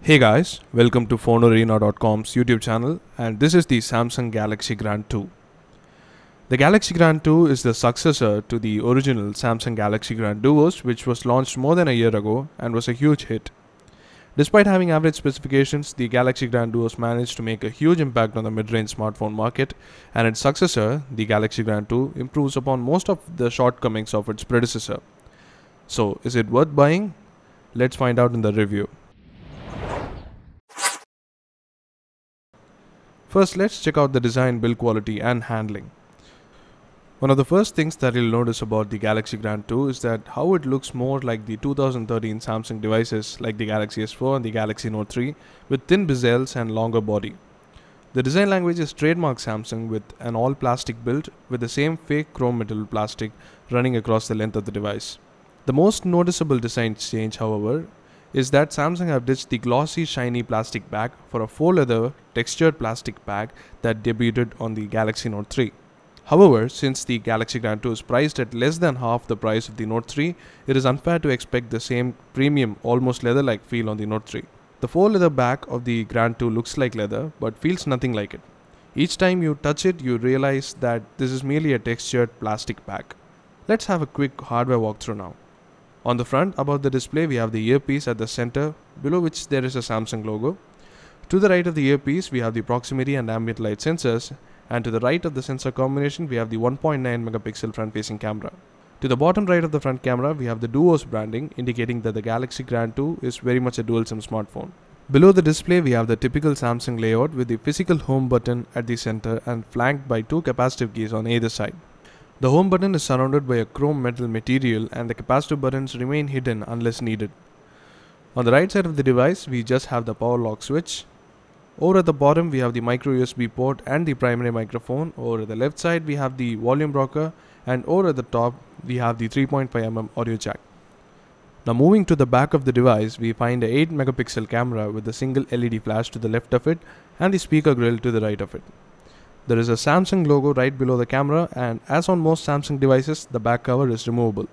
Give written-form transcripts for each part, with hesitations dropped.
Hey guys, welcome to FoneArena.com's YouTube channel, and this is the Samsung Galaxy Grand 2. The Galaxy Grand 2 is the successor to the original Samsung Galaxy Grand Duos, which was launched more than a year ago and was a huge hit. Despite having average specifications, the Galaxy Grand Duos managed to make a huge impact on the mid-range smartphone market, and its successor, the Galaxy Grand 2, improves upon most of the shortcomings of its predecessor. So, is it worth buying? Let's find out in the review. First, let's check out the design, build quality and handling. One of the first things that you'll notice about the Galaxy Grand 2 is that how it looks more like the 2013 Samsung devices like the Galaxy S4 and the Galaxy Note 3 with thin bezels and longer body. The design language is trademark Samsung with an all plastic build with the same fake chrome metal plastic running across the length of the device. The most noticeable design change, however, is that Samsung have ditched the glossy shiny plastic back for a faux leather textured plastic back that debuted on the Galaxy Note 3. However, since the Galaxy Grand 2 is priced at less than half the price of the Note 3, it is unfair to expect the same premium almost leather-like feel on the Note 3. The faux leather back of the Grand 2 looks like leather but feels nothing like it. Each time you touch it, you realize that this is merely a textured plastic back. Let's have a quick hardware walkthrough now. On the front, above the display, we have the earpiece at the center, below which there is a Samsung logo. To the right of the earpiece, we have the proximity and ambient light sensors, and to the right of the sensor combination, we have the 1.9 megapixel front-facing camera. To the bottom right of the front camera, we have the Duos branding, indicating that the Galaxy Grand 2 is very much a dual SIM smartphone. Below the display, we have the typical Samsung layout with the physical home button at the center and flanked by two capacitive keys on either side. The home button is surrounded by a chrome metal material and the capacitive buttons remain hidden unless needed. On the right side of the device, we just have the power lock switch. Over at the bottom, we have the micro USB port and the primary microphone. Over at the left side, we have the volume rocker, and over at the top, we have the 3.5mm audio jack. Now moving to the back of the device, we find a 8 megapixel camera with a single LED flash to the left of it and the speaker grill to the right of it. There is a Samsung logo right below the camera, and as on most Samsung devices, the back cover is removable.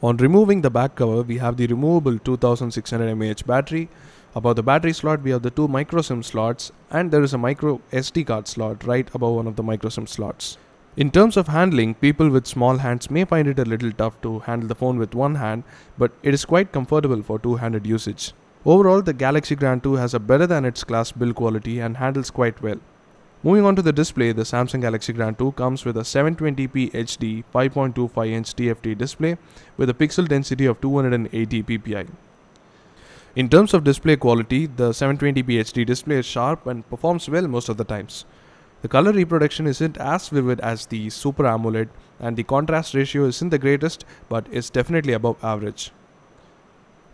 On removing the back cover, we have the removable 2600 mAh battery. Above the battery slot, we have the two micro SIM slots, and there is a micro SD card slot right above one of the micro SIM slots. In terms of handling, people with small hands may find it a little tough to handle the phone with one hand, but it is quite comfortable for two-handed usage. Overall, the Galaxy Grand 2 has a better than its class build quality and handles quite well. Moving on to the display, the Samsung Galaxy Grand 2 comes with a 720p HD 5.25-inch TFT display with a pixel density of 280 ppi. In terms of display quality, the 720p HD display is sharp and performs well most of the times. The color reproduction isn't as vivid as the Super AMOLED, and the contrast ratio isn't the greatest, but is definitely above average.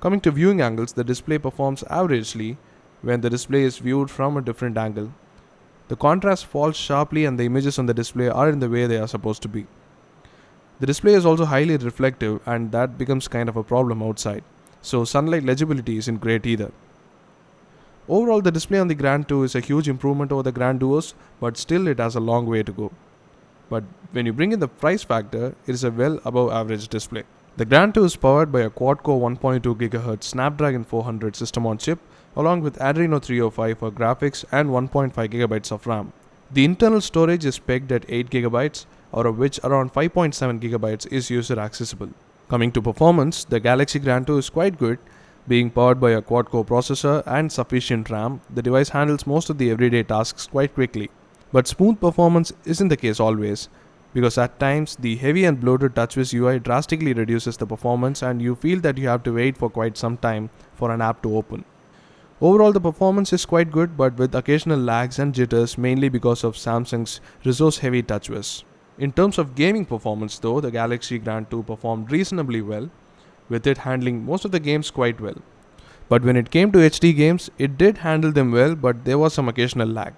Coming to viewing angles, the display performs averagely when the display is viewed from a different angle. The contrast falls sharply and the images on the display are in the way they are supposed to be. The display is also highly reflective, and that becomes kind of a problem outside, so sunlight legibility isn't great either. Overall, the display on the Grand 2 is a huge improvement over the Grand Duos, but still it has a long way to go. But when you bring in the price factor, it is a well above average display. The Grand 2 is powered by a quad-core 1.2 GHz Snapdragon 400 system on chip, along with Adreno 305 for graphics and 1.5 GB of RAM. The internal storage is pegged at 8 GB, out of which around 5.7 GB is user accessible. Coming to performance, the Galaxy Grand 2 is quite good. Being powered by a quad-core processor and sufficient RAM, the device handles most of the everyday tasks quite quickly. But smooth performance isn't the case always, because at times the heavy and bloated TouchWiz UI drastically reduces the performance and you feel that you have to wait for quite some time for an app to open. Overall, the performance is quite good, but with occasional lags and jitters, mainly because of Samsung's resource-heavy TouchWiz. In terms of gaming performance though, the Galaxy Grand 2 performed reasonably well, with it handling most of the games quite well. But when it came to HD games, it did handle them well, but there was some occasional lag.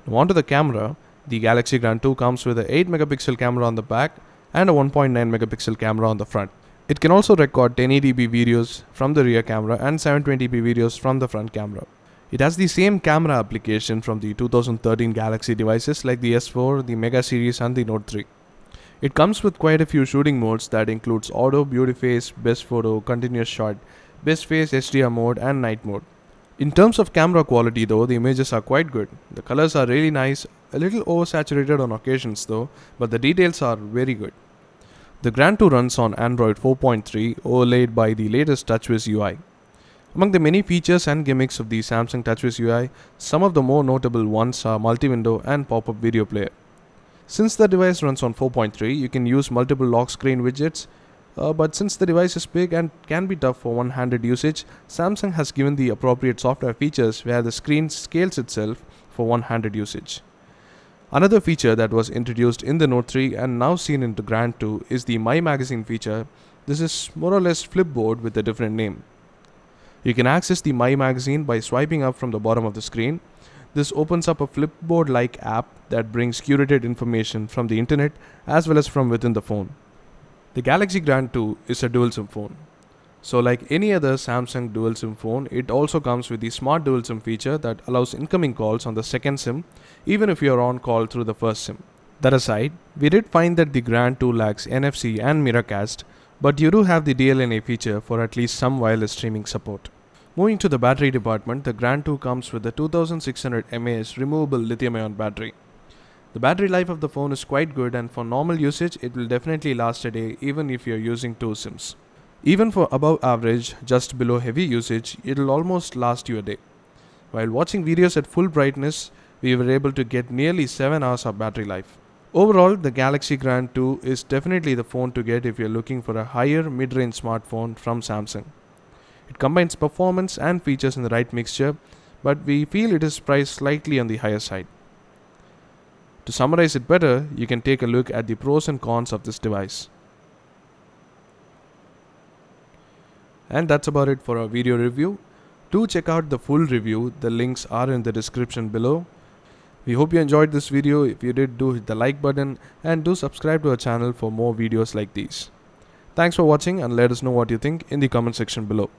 Now onto the camera, the Galaxy Grand 2 comes with an 8 megapixel camera on the back and a 1.9 megapixel camera on the front. It can also record 1080p videos from the rear camera and 720p videos from the front camera. It has the same camera application from the 2013 Galaxy devices like the S4, the Mega series and the Note 3. It comes with quite a few shooting modes that includes auto, beauty face, best photo, continuous shot, best phase HDR mode and night mode. In terms of camera quality though, the images are quite good. The colors are really nice, a little oversaturated on occasions though, but the details are very good. The Grand 2 runs on Android 4.3 overlaid by the latest TouchWiz UI. Among the many features and gimmicks of the Samsung TouchWiz UI, some of the more notable ones are multi-window and pop-up video player. Since the device runs on 4.3, you can use multiple lock screen widgets, but since the device is big and can be tough for one-handed usage, Samsung has given the appropriate software features where the screen scales itself for one-handed usage. Another feature that was introduced in the Note 3 and now seen in the Grand 2 is the My Magazine feature. This is more or less Flipboard with a different name. You can access the My Magazine by swiping up from the bottom of the screen. This opens up a Flipboard-like app that brings curated information from the internet as well as from within the phone. The Galaxy Grand 2 is a dual SIM phone. So like any other Samsung dual SIM phone, it also comes with the smart dual SIM feature that allows incoming calls on the second SIM even if you are on call through the first SIM. That aside, we did find that the Grand 2 lacks NFC and Miracast, but you do have the DLNA feature for at least some wireless streaming support. Moving to the battery department, the Grand 2 comes with a 2600 mAh removable lithium-ion battery. The battery life of the phone is quite good, and for normal usage it will definitely last a day even if you are using two SIMs. Even for above average, just below heavy usage, it will almost last you a day. While watching videos at full brightness, we were able to get nearly 7 hours of battery life. Overall, the Galaxy Grand 2 is definitely the phone to get if you are looking for a higher mid-range smartphone from Samsung. It combines performance and features in the right mixture, but we feel it is priced slightly on the higher side. To summarize it better, you can take a look at the pros and cons of this device. And that's about it for our video review. Do check out the full review, the links are in the description below. We hope you enjoyed this video. If you did, do hit the like button and do subscribe to our channel for more videos like these. Thanks for watching and let us know what you think in the comment section below.